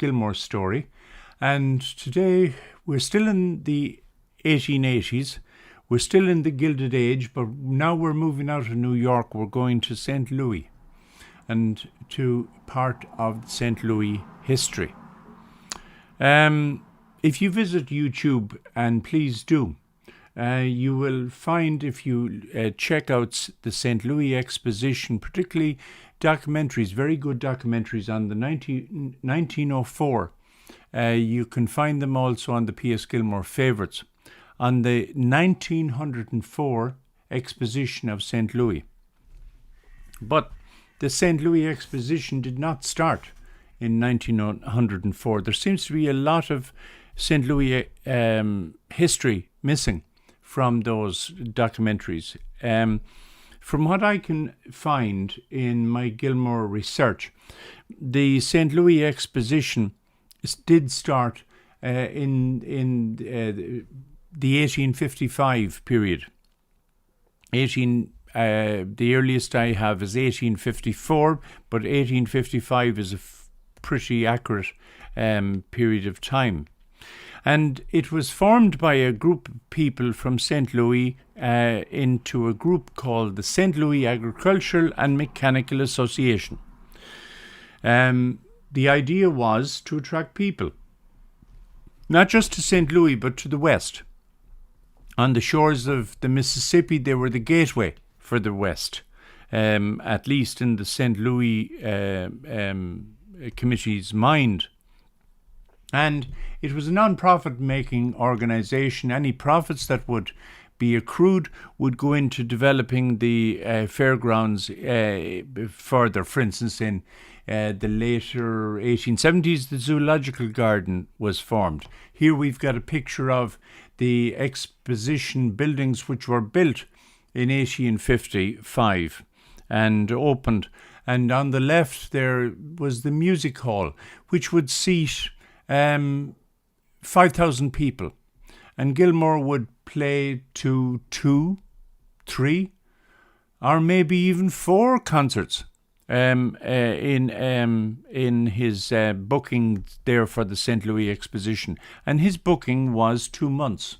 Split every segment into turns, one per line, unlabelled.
Gilmore Story. And today we're still in the 1880s. We're still in the Gilded Age, but now we're moving out of New York. We're going to St. Louis and to part of St. Louis history. If you visit YouTube, and please do, you will find, if you check out the St. Louis Exposition, particularly documentaries, very good documentaries on the 1904. You can find them also on the P S Gilmore Favorites, on the 1904 Exposition of St. Louis. But the St. Louis Exposition did not start in 1904. There seems to be a lot of St. Louis history missing from those documentaries. From what I can find in my Gilmore research, the St. Louis Exposition did start in the 1855 period. The earliest I have is 1854, but 1855 is a pretty accurate period of time. And it was formed by a group of people from St. Louis into a group called the St. Louis Agricultural and Mechanical Association. The idea was to attract people, not just to St. Louis, but to the west. On the shores of the Mississippi, they were the gateway for the west, at least in the St. Louis Committee's mind. And it was a non-profit making organization. Any profits that would be accrued would go into developing the fairgrounds further. For instance, in the later 1870s, the zoological garden was formed. Here we've got a picture of the exposition buildings, which were built in 1855 and opened. And on the left there was the music hall, which would seat 5,000 people, and Gilmore would play to 2, 3, or maybe even 4 concerts in his booking there for the St. Louis Exposition, and his booking was 2 months.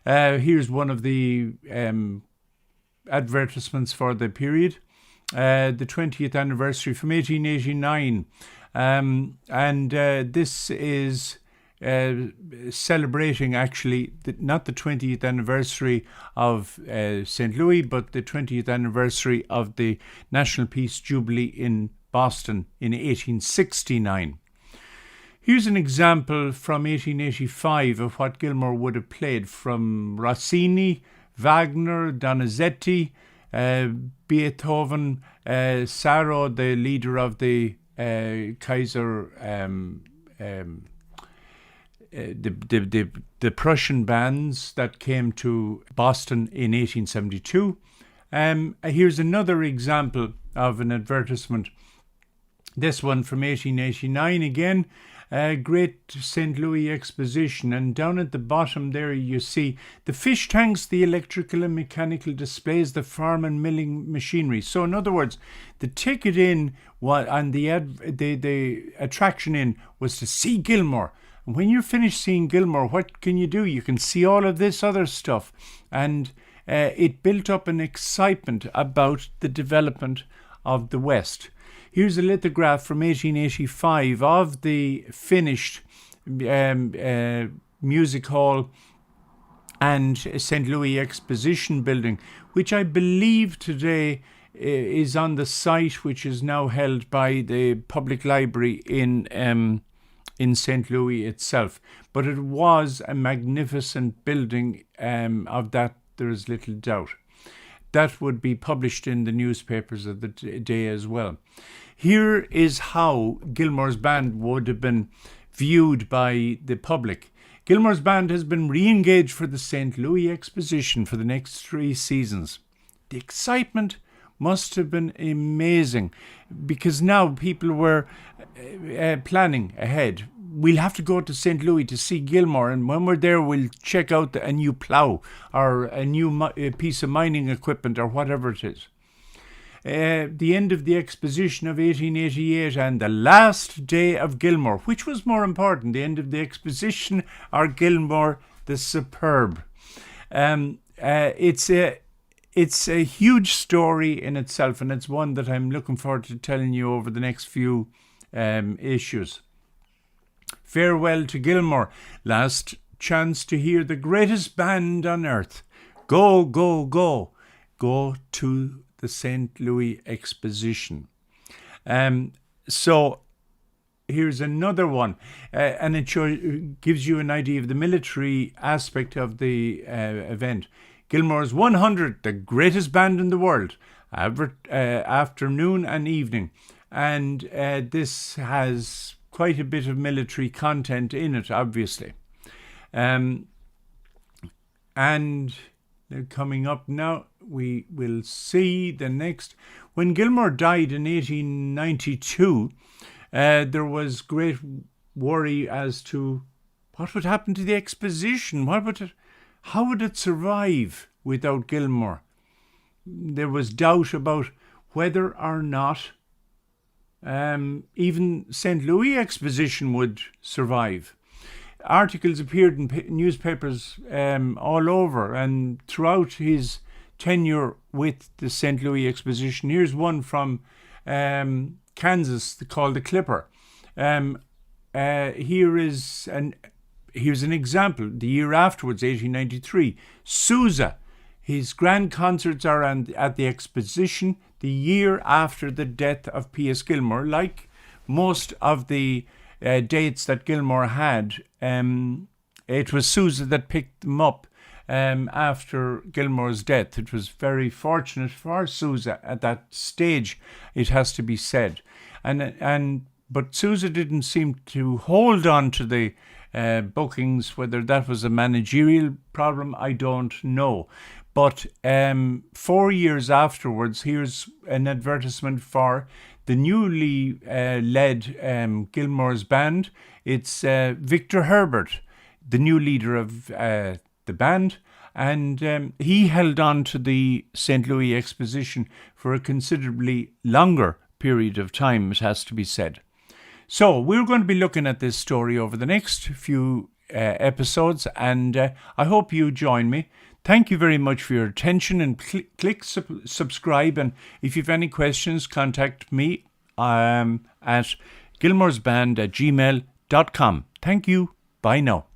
Here's one of the advertisements for the period, the 20th anniversary from 1889. This is celebrating actually not the 20th anniversary of St. Louis, but the 20th anniversary of the National Peace Jubilee in Boston in 1869. Here's an example from 1885 of what Gilmore would have played from Rossini, Wagner, Donizetti, Beethoven, Saro, the leader of the Kaiser, the Prussian bands that came to Boston in 1872. Here's another example of an advertisement. This one from 1889 again. Great St. Louis Exposition, and down at the bottom there you see the fish tanks, the electrical and mechanical displays, the farm and milling machinery. So in other words, the ticket in and the attraction in was to see Gilmore. And when you're finished seeing Gilmore, what can you do? You can see all of this other stuff, and it built up an excitement about the development of the West. Here's a lithograph from 1885 of the finished music hall and St. Louis Exposition building, which I believe today is on the site which is now held by the public library in St. Louis itself. But it was a magnificent building, of that there is little doubt. That would be published in the newspapers of the day as well. Here is how Gilmore's band would have been viewed by the public. Gilmore's band has been re-engaged for the St. Louis Exposition for the next 3 seasons. The excitement must have been amazing, because now people were planning ahead. We'll have to go to St. Louis to see Gilmore, and when we're there we'll check out a new plough or a new piece of mining equipment or whatever it is. the end of the Exposition of 1888 and the last day of Gilmore. Which was more important, the end of the Exposition or Gilmore the Superb? It's a huge story in itself, and it's one that I'm looking forward to telling you over the next few issues. Farewell to Gilmore. Last chance to hear the greatest band on earth. Go, go, go. Go to the St Louis Exposition. So here's another one, and it gives you an idea of the military aspect of the event. Gilmore's 100, the greatest band in the world, afternoon and evening. And this has quite a bit of military content in it, obviously. And coming up now, we will see the next. When Gilmore died in 1892, there was great worry as to what would happen to the exposition. How would it survive without Gilmore? There was doubt about whether or not even St. Louis Exposition would survive. Articles appeared in newspapers all over and throughout his tenure with the St. Louis Exposition. Here's one from Kansas called The Clipper. Here's an example. The year afterwards, 1893, Sousa. His grand concerts are at the Exposition the year after the death of P S Gilmore. Like most of the dates that Gilmore had, it was Sousa that picked them up after Gilmore's death. It was very fortunate for Sousa at that stage, it has to be said. But Sousa didn't seem to hold on to the bookings. Whether that was a managerial problem, I don't know. But 4 years afterwards, here's an advertisement for the newly led Gilmore's band. It's Victor Herbert, the new leader of the band, and he held on to the St. Louis Exposition for a considerably longer period of time, it has to be said. So we're going to be looking at this story over the next few episodes, and I hope you join me. Thank you very much for your attention, and click subscribe. And if you have any questions, contact me at gilmoresband@gmail.com. Thank you. Bye now.